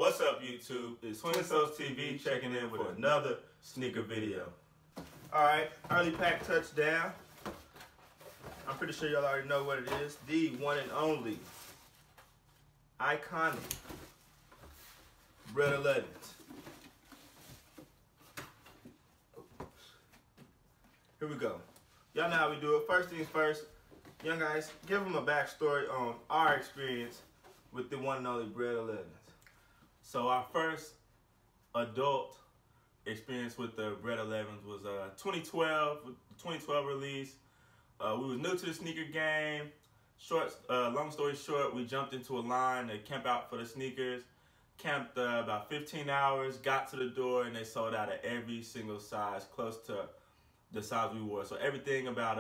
What's up, YouTube? It's Twin Souls TV checking in with another sneaker video. Alright, early pack touchdown. I'm pretty sure y'all already know what it is. The one and only, iconic Bred 11s. Here we go. Y'all know how we do it. First things first, young guys, give them a backstory on our experience with the one and only Bred 11s. So our first adult experience with the Bred 11s was 2012, with the 2012 release. We was new to the sneaker game. Long story short, we jumped into a line to camp out for the sneakers. Camped about 15 hours, got to the door, and they sold out at every single size, close to the size we wore. So everything about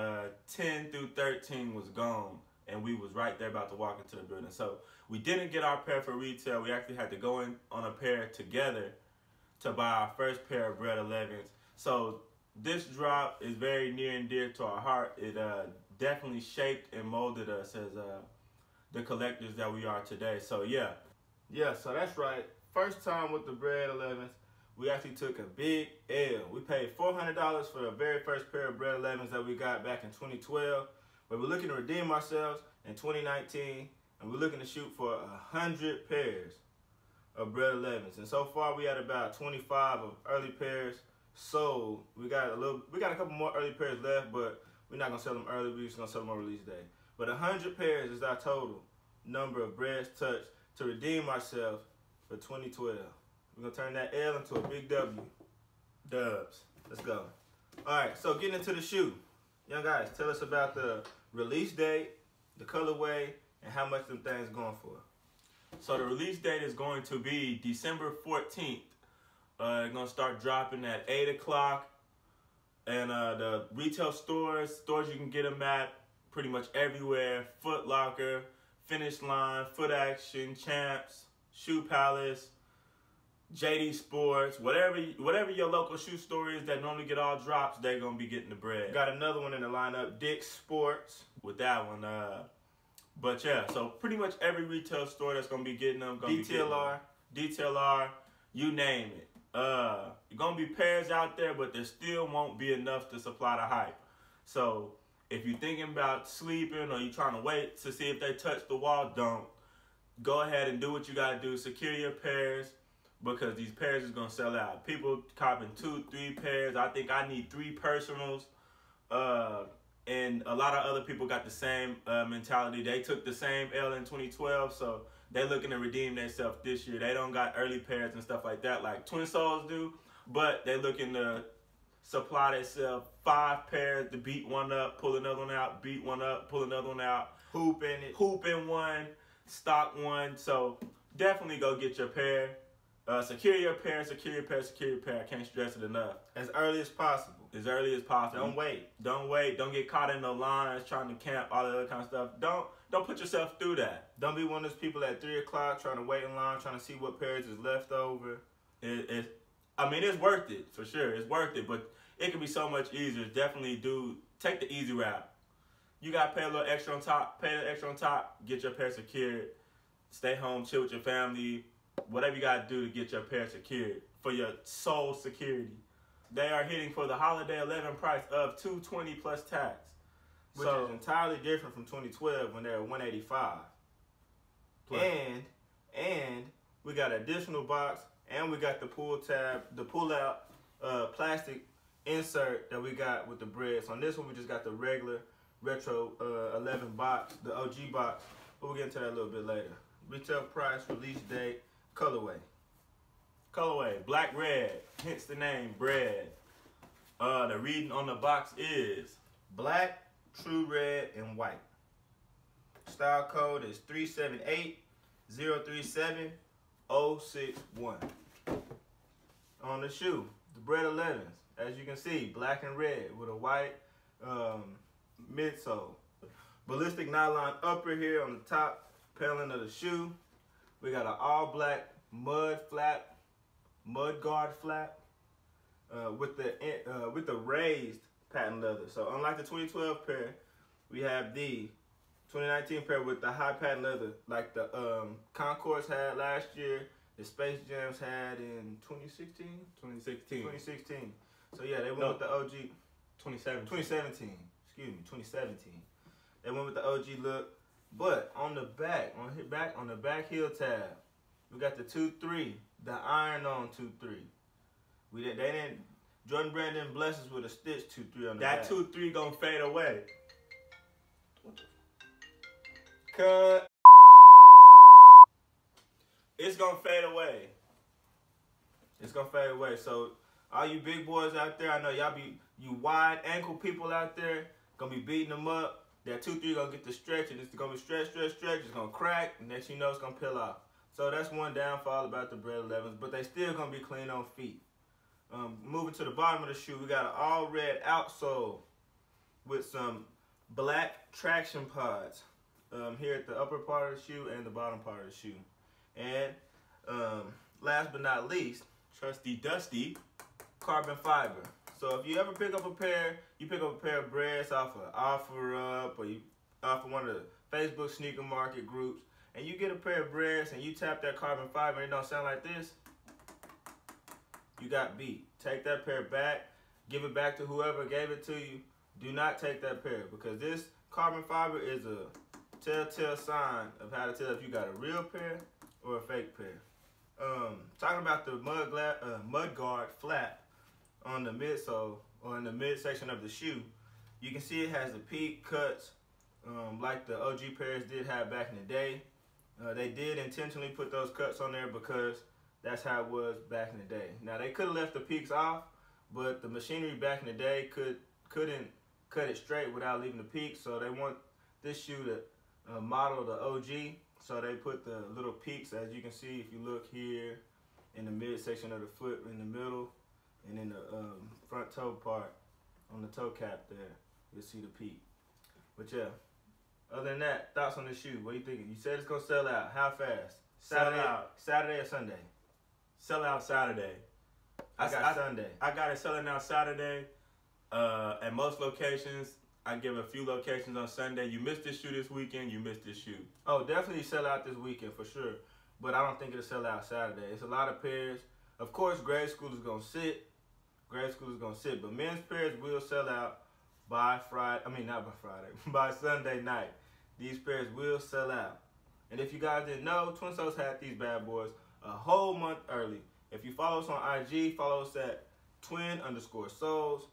10 through 13 was gone, and we was right there about to walk into the building. So we didn't get our pair for retail. We actually had to go in on a pair together to buy our first pair of Bred 11s. So this drop is very near and dear to our heart. It definitely shaped and molded us as the collectors that we are today. So yeah, so that's right. First time with the Bred 11s, we actually took a big L. We paid $400 for the very first pair of Bred 11s that we got back in 2012. But we're looking to redeem ourselves in 2019, and we're looking to shoot for 100 pairs of Bred 11s. And so far, we had about 25 of early pairs sold. We got a couple more early pairs left, but we're not gonna sell them early. We're just gonna sell them on release day. But 100 pairs is our total number of Breds touched to redeem ourselves for 2012. We're gonna turn that L into a big W. Dubs. Let's go. All right, so getting into the shoe. Young guys, tell us about the release date, the colorway, and how much them things going for. So the release date is going to be December 14th. It's gonna start dropping at 8 o'clock. And the retail stores you can get them at pretty much everywhere. Foot Locker, Finish Line, Foot Action, Champs, Shoe Palace, JD Sports, whatever your local shoe store is that normally get all drops, they're gonna be getting the Bred. Got another one in the lineup, Dick's Sports, with that one. But yeah, so pretty much every retail store that's gonna be getting them, DTLR, you name it. Gonna be pairs out there, but there still won't be enough to supply the hype. So if you're thinking about sleeping or you're trying to wait to see if they touch the wall, don't. Go ahead and do what you gotta do. Secure your pairs, because these pairs is gonna sell out. People copping 2, 3 pairs. I think I need 3 personals. And a lot of other people got the same mentality. They took the same L in 2012, so they're looking to redeem themselves this year. They don't got early pairs and stuff like that like Twin Souls do, but they're looking to supply themselves 5 pairs to beat one up, pull another one out, beat one up, pull another one out, hoop in one, stock one. So definitely go get your pair. Secure your pair, secure your pair, secure your pair. I can't stress it enough. As early as possible. As early as possible. Don't wait. Don't wait. Don't get caught in the lines trying to camp, all that other kind of stuff. Don't put yourself through that. Don't be one of those people at 3 o'clock trying to wait in line, trying to see what pairs is left over. I mean, it's worth it, for sure. It's worth it, but it can be so much easier. Definitely take the easy route. You got to pay a little extra on top, get your pair secured, stay home, chill with your family, whatever you got to do to get your pair secured for your soul security. They are hitting for the holiday 11 price of $220 plus tax, which is entirely different from 2012 when they were $185. And we got an additional box, and we got the pull out plastic insert that we got with the Bred. So on this one, we just got the regular retro 11 box, the OG box. But we'll get into that a little bit later. Retail price, release date, colorway, black red, hence the name Bred. The reading on the box is black, true red, and white. Style code is 378-037-061. On the shoe, the Bred 11s, as you can see, black and red with a white midsole. Ballistic nylon upper here on the top paneling of the shoe. We got an all black mud guard flap with the raised patent leather. So unlike the 2012 pair, we have the 2019 pair with the high patent leather like the Concourse had last year. the Space Jams had in 2016? 2016. 2016. So yeah, they went with the OG. 2017. 2017. Excuse me, 2017. They went with the OG look. But on the back, on the back heel tab, we got the 2-3, the iron-on 2-3. They didn't. Jordan Brand didn't bless us with a stitch 2-3 on the back. That 2-3 gonna fade away. Cut. It's gonna fade away. It's gonna fade away. So all you big boys out there, I know y'all you wide ankle people out there, gonna be beating them up. That 2-3 gonna get the stretch, and it's gonna be stretch. It's gonna crack, and next you know it's gonna peel off. So that's one downfall about the Bred 11s, but they still gonna be clean on feet. Moving to the bottom of the shoe, we got an all red outsole with some black traction pods here at the upper part of the shoe and the bottom part of the shoe. And last but not least, trusty dusty carbon fiber. So if you ever pick up a pair, you pick up a pair of Breds off of OfferUp or you off of one of the Facebook sneaker market groups, and you get a pair of Breds and you tap that carbon fiber and it don't sound like this, you got beat. Take that pair back, give it back to whoever gave it to you. Do not take that pair, because this carbon fiber is a telltale sign of how to tell if you got a real pair or a fake pair. Talking about the mud guard flap on the midsole or in the midsection of the shoe, you can see it has the peak cuts like the OG pairs did have back in the day. They did intentionally put those cuts on there because that's how it was back in the day. Now they could have left the peaks off, but the machinery back in the day couldn't cut it straight without leaving the peaks. So they want this shoe to model the OG. So they put the little peaks, as you can see if you look here in the midsection of the foot in the middle, and in the front toe part on the toe cap there, you'll see the peak. But yeah, other than that, thoughts on the shoe? What are you thinking? You said it's gonna sell out. How fast? Saturday or Sunday? Sell out Saturday. I got Sunday. I got it selling out Saturday. At most locations, I give a few locations on Sunday. You missed this shoe this weekend, you missed this shoe. Oh, definitely sell out this weekend for sure. But I don't think it'll sell out Saturday. It's a lot of pairs. Of course, grade school is gonna sit. But men's pairs will sell out by Friday. I mean, not by Friday. By Sunday night. These pairs will sell out. And if you guys didn't know, Twin Soles had these bad boys a whole month early. If you follow us on IG, follow us at twin_soles.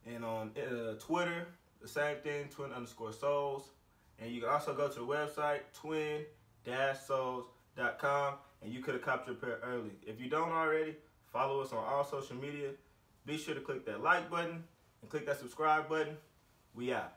And on Twitter, the same thing, twin_soles. And you can also go to the website, twin-soles.com, and you could have copped your pair early. If you don't already, follow us on all social media. Be sure to click that like button and click that subscribe button. We out.